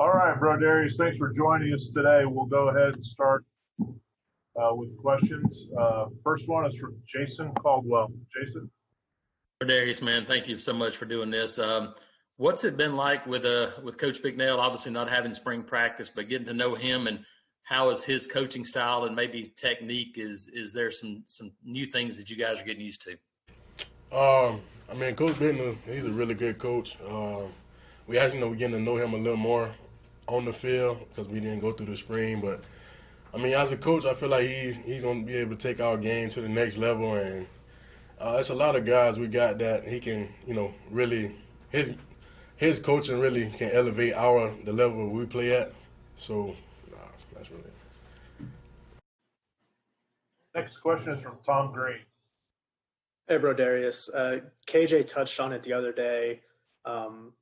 All right, Brodarious, thanks for joining us today. We'll go ahead and start with questions. First one is from Jason Caldwell. Jason? Brodarious, man, thank you so much for doing this. What's it been like with Coach Bicknell? Obviously not having spring practice, but getting to know him, and how is his coaching style and maybe technique? Is there some new things that you guys are getting used to? I mean, Coach Bicknell, he's a really good coach. We actually we're getting to know him a little more on the field because we didn't go through the spring. But I mean, as a coach, I feel like he's going to be able to take our game to the next level, and it's a lot of guys we got that he can, really his coaching really can elevate the level we play at. So that's really it. Next question is from Tom Green. Hey, Brodarious. KJ touched on it the other day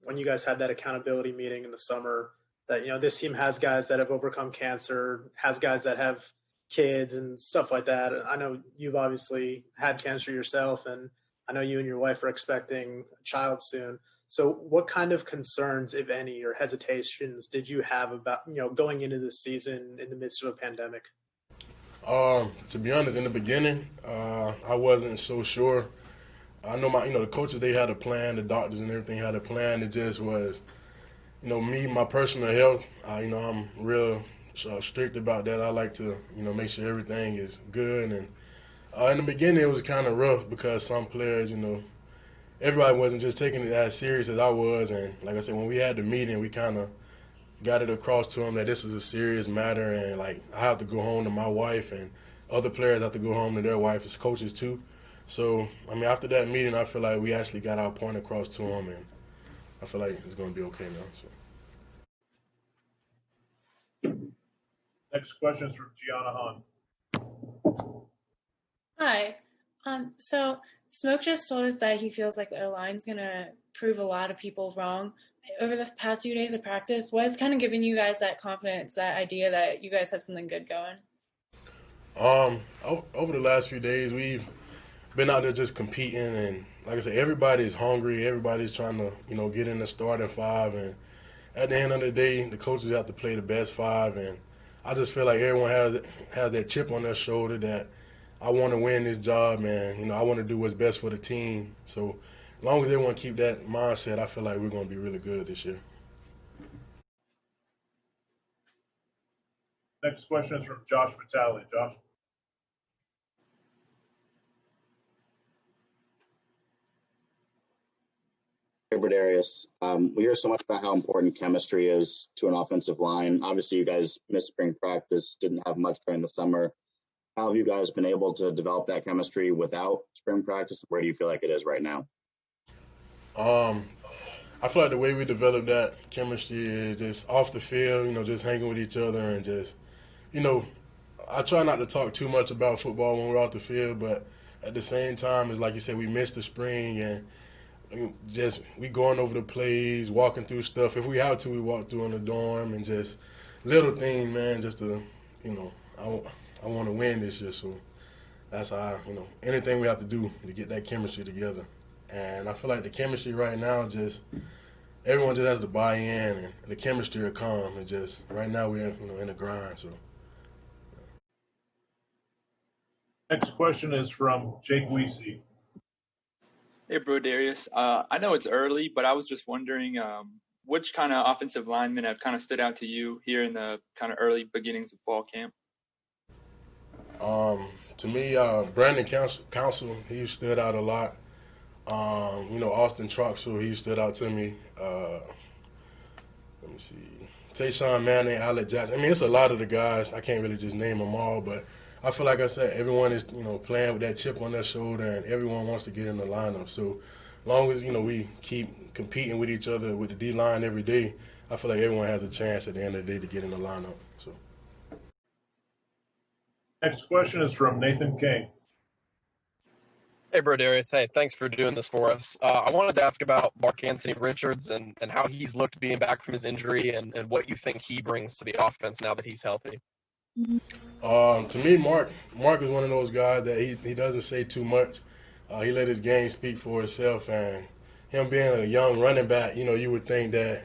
when you guys had that accountability meeting in the summer that, this team has guys that have overcome cancer, has guys that have kids and stuff like that. I know you've obviously had cancer yourself, and I know you and your wife are expecting a child soon. So what kind of concerns, if any, or hesitations did you have about, going into this season in the midst of a pandemic? To be honest, in the beginning, I wasn't so sure. I know the coaches, they had a plan, the doctors and everything had a plan. It just was, me, my personal health, I'm real strict about that. I like to, make sure everything is good. And in the beginning, it was kind of rough because some players, everybody wasn't just taking it as serious as I was. And like I said, when we had the meeting, we kind of got it across to them that this is a serious matter, and I have to go home to my wife, and other players have to go home to their wife as coaches too. So I mean, after that meeting, I feel like we actually got our point across to them, and I feel like it's going to be okay now. So. Next question is from Gianna Hahn. Hi. So Smoke just told us that he feels like the O-line's going to prove a lot of people wrong. Over the past few days of practice, what has kind of given you guys that confidence, that idea that you guys have something good going? Over the last few days, we've been out there just competing, and like I said, everybody's hungry. Everybody's trying to, get in the starting five, and at the end of the day, the coaches have to play the best five, and I just feel like everyone has that chip on their shoulder that I want to win this job, and I want to do what's best for the team. So as long as they want to keep that mindset, I feel like we're going to be really good this year. Next question is from Josh Vitale. Josh? Hey, Brodarious. We hear so much about how important chemistry is to an offensive line. Obviously, you guys missed spring practice, didn't have much during the summer. How have you guys been able to develop that chemistry without spring practice? Where do you feel like it is right now? I feel like the way we develop that chemistry is just off the field, just hanging with each other and just, I try not to talk too much about football when we're off the field, but at the same time, it's like you said, we missed the spring, and we going over the plays, walking through stuff. If we have to, we walk through in the dorm, and just little things, man, just to, I want to win this year, so that's how, anything we have to do to get that chemistry together. And I feel like the chemistry right now, everyone just has to buy in, and the chemistry will come. And just right now we're in the grind. So. Next question is from Jake Weesey. Hey, Brodarious. I know it's early, but I was just wondering which kind of offensive linemen have kind of stood out to you here in the kind of early beginnings of fall camp? To me, Brandon Council, he stood out a lot. Austin Troxel, he stood out to me. Let me see. Tayshawn Manning, Alec Jackson. I mean, it's a lot of the guys. I can't really just name them all, but I feel like I said, everyone is, playing with that chip on their shoulder, and everyone wants to get in the lineup. So as long as, we keep competing with each other with the D-line every day, I feel like everyone has a chance at the end of the day to get in the lineup. So. Next question is from Nathan King. Hey, Brodarious. Hey, thanks for doing this for us. I wanted to ask about Mark Anthony Richards and how he's looked being back from his injury and what you think he brings to the offense now that he's healthy. To me, Mark is one of those guys that he doesn't say too much. He let his game speak for itself, and him being a young running back, you would think that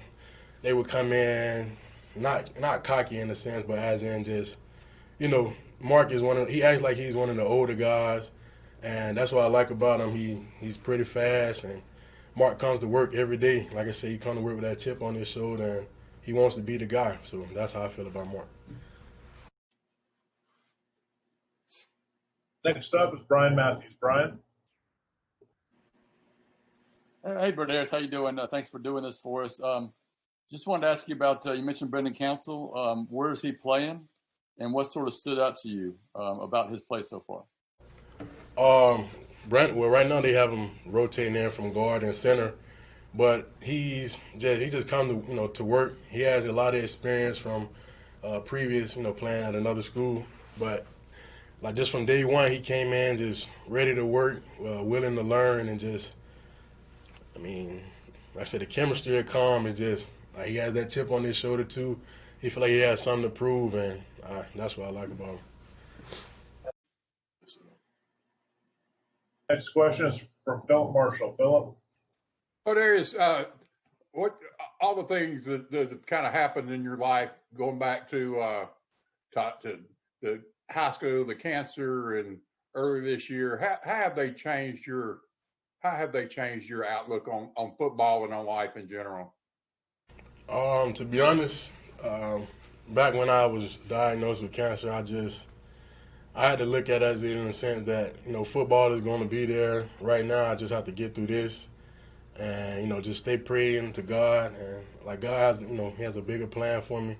they would come in, not cocky in a sense, but as in just, you know, Mark is he acts like he's one of the older guys, and that's what I like about him. He's pretty fast, and Mark comes to work every day. Like I said, he comes to work with that chip on his shoulder, and he wants to be the guy. So that's how I feel about Mark. Next up is Brian Matthews. Brian? Hey, Brodarious, how you doing? Thanks for doing this for us. Just wanted to ask you about, you mentioned Brendan Council. Where is he playing, and what sort of stood out to you about his play so far? Well, right now they have him rotating in from guard and center, but he just come to to work. He has a lot of experience from previous playing at another school, but like just from day one he came in just ready to work, willing to learn, and just like I said, the chemistry at Calm is just like he has that chip on his shoulder too. He feel like he has something to prove, and that's what I like about him. Next question is from Philip Marshall. Philip? Brodarious, what all the things that kind of happened in your life going back to the high school, the cancer, and early this year, how have they changed your outlook on football and on life in general? To be honest, back when I was diagnosed with cancer, I had to look at it as in the sense that football is going to be there. Right now, I just have to get through this, and just stay praying to God, and like God has He has a bigger plan for me.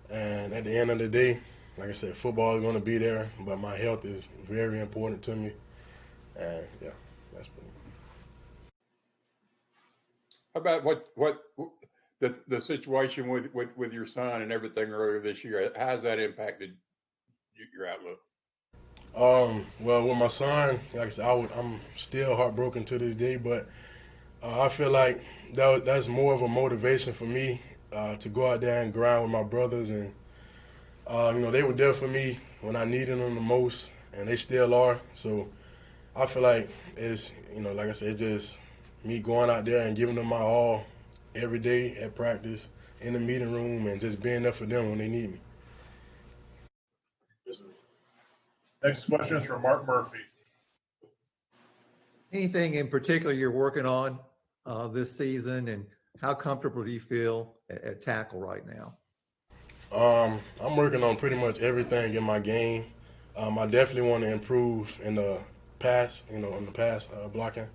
And at the end of the day, like I said, football is going to be there, but my health is very important to me, and yeah, that's pretty much. How about what the situation with your son and everything earlier this year? How has that impacted your outlook? Well, with my son, like I said, I'm still heartbroken to this day, but I feel like that's more of a motivation for me to go out there and grind with my brothers, and they were there for me when I needed them the most, and they still are. So I feel like it's like I said, it's just me going out there and giving them my all every day at practice, in the meeting room, and just being there for them when they need me. Next question is from Mark Murphy. Anything in particular you're working on this season, and how comfortable do you feel at tackle right now? I'm working on pretty much everything in my game. I definitely want to improve in the pass, blocking,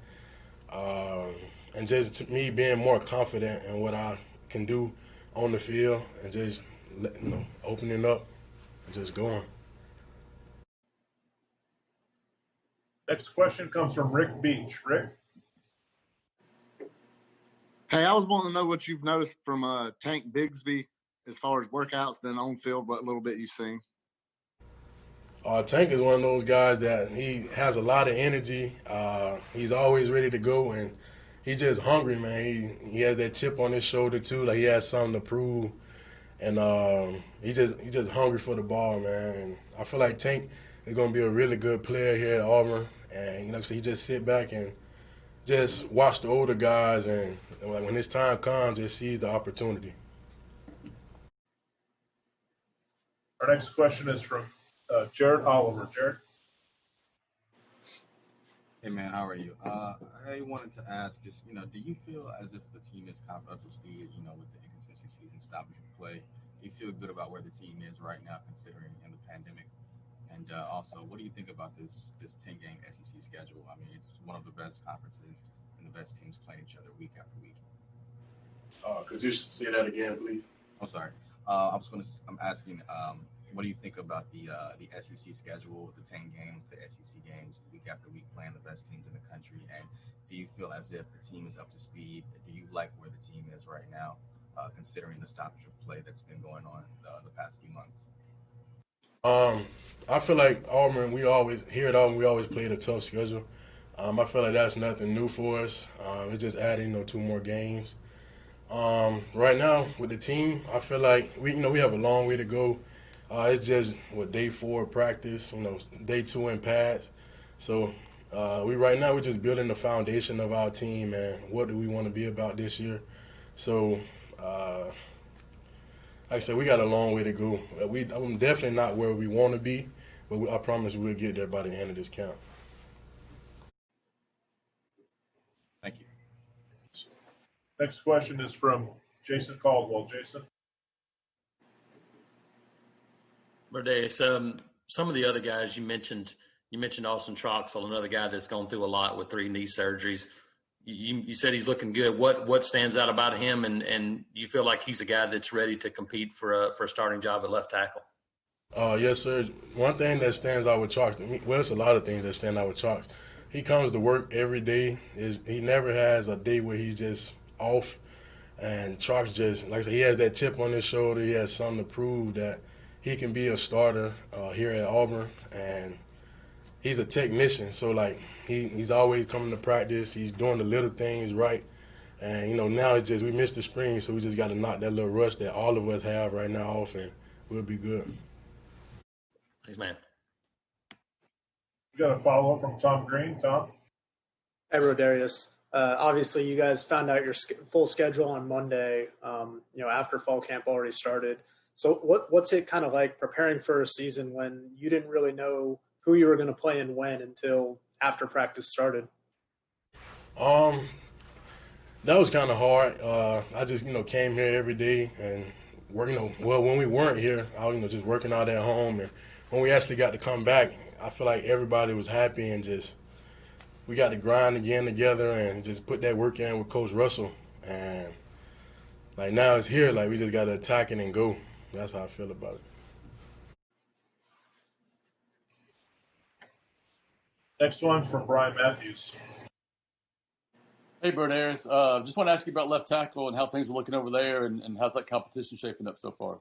and just me being more confident in what I can do on the field, and just opening up and just going. Next question comes from Rick Beach. Rick? Hey, I was wanting to know what you've noticed from Tank Bigsby as far as workouts, then on field, what little bit you've seen. Tank is one of those guys that he has a lot of energy. He's always ready to go, and he's just hungry, man. He has that chip on his shoulder too, like he has something to prove, and he just hungry for the ball, man. And I feel like Tank is going to be a really good player here at Auburn, and so he just sit back and just watch the older guys, and when his time comes, just seize the opportunity. Our next question is from Jared Oliver. Jared? Hey man, how are you? I wanted to ask, just do you feel as if the team is kind of up to speed, with the inconsistencies and stoppage of play? Do you feel good about where the team is right now, considering in the pandemic? And also, what do you think about this 10-game SEC schedule? I mean, it's one of the best conferences and the best teams playing each other week after week. Could you say that again, please? I'm sorry. I'm asking, what do you think about the SEC schedule, the 10 games, the SEC games, week after week, playing the best teams in the country? And do you feel as if the team is up to speed? Do you like where the team is right now, considering the stoppage of play that's been going on the past few months? I feel like Auburn, we always played a tough schedule. I feel like that's nothing new for us. It's just adding 2 more games. Right now with the team, I feel like we have a long way to go. It's just day 4 practice, day 2 in pads. So we're just building the foundation of our team and what do we want to be about this year. So like I said, we got a long way to go. I'm definitely not where we want to be, but I promise we'll get there by the end of this camp. Thank you. Next question is from Jason Caldwell. Jason. Brodarious, some of the other guys you mentioned Austin Troxell, another guy that's gone through a lot with 3 knee surgeries. You said he's looking good. What stands out about him, and you feel like he's a guy that's ready to compete for a starting job at left tackle? Yes, sir. One thing that stands out with Trox, well, it's a lot of things that stand out with Trox. He comes to work every day. He never has a day where he's just off. And Trox just, like I said, he has that chip on his shoulder. He has something to prove that he can be a starter here at Auburn. And he's a technician, so like he's always coming to practice. He's doing the little things right. And, now it's just we missed the spring, so we just got to knock that little rush that all of us have right now off, and we'll be good. Thanks, man. We got a follow-up from Tom Green. Tom? Hey, Brodarious. Obviously, you guys found out your full schedule on Monday, after fall camp already started. So what's it kind of like preparing for a season when you didn't really know who you were going to play and when until after practice started? That was kind of hard. I just, came here every day and work. When we weren't here, I was, just working out at home. And when we actually got to come back, I feel like everybody was happy and just we got to grind again together and just put that work in with Coach Russell. And like now it's here, like we just got to attack it and go. That's how I feel about it. Next one's from Brian Matthews. Hey, Brodarious. Just want to ask you about left tackle and how things are looking over there, and how's that competition shaping up so far?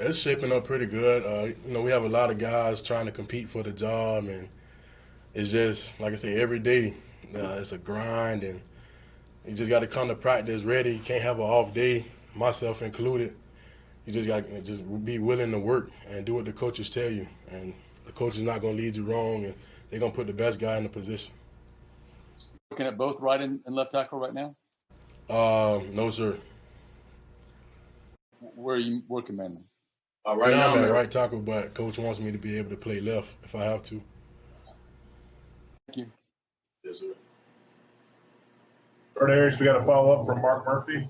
It's shaping up pretty good. We have a lot of guys trying to compete for the job, and it's just, like I say, every day it's a grind, and you just got to come to practice ready. You can't have an off day, myself included. You just got to just be willing to work and do what the coaches tell you, and the coach is not going to lead you wrong, and they're going to put the best guy in the position. Looking at both right and left tackle right now? No, sir. Where are you working, man? Right now I'm at right tackle, but coach wants me to be able to play left if I have to. Thank you. Yes, sir. Brodarious, we got a follow-up from Mark Murphy.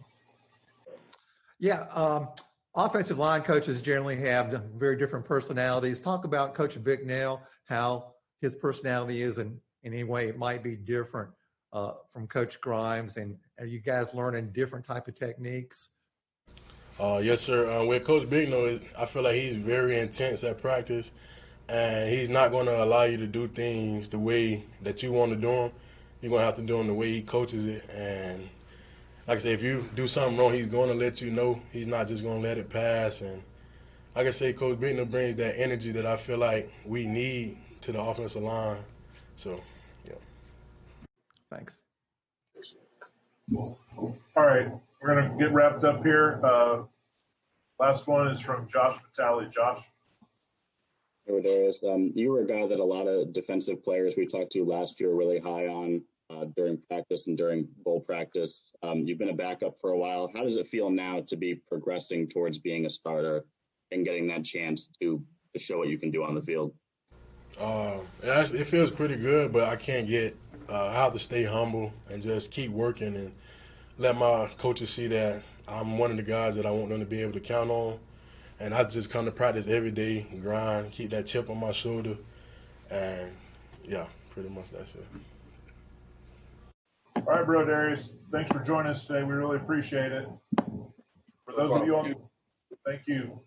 Yeah, offensive line coaches generally have very different personalities. Talk about Coach Bicknell, how his personality is, and in any way it might be different from Coach Grimes, and are you guys learning different type of techniques? Yes, sir. With Coach Bicknell, I feel like he's very intense at practice, and he's not going to allow you to do things the way that you want to do them. You're going to have to do them the way he coaches it. And like I say, if you do something wrong, he's going to let you know. He's not just going to let it pass. And like I say, Coach Bicknell brings that energy that I feel like we need to the offensive line. So, yeah. Thanks. All right, we're going to get wrapped up here. Last one is from Josh Vitale. Josh. You were a guy that a lot of defensive players we talked to last year were really high on during practice and during bowl practice. You've been a backup for a while. How does it feel now to be progressing towards being a starter and getting that chance to show what you can do on the field? It feels pretty good, but I can't I have to stay humble and just keep working and let my coaches see that I'm one of the guys that I want them to be able to count on. And I just come to practice every day, grind, keep that chip on my shoulder, and yeah, pretty much that's it. All right, Brodarious, thanks for joining us today. We really appreciate it. For those of you on, thank you.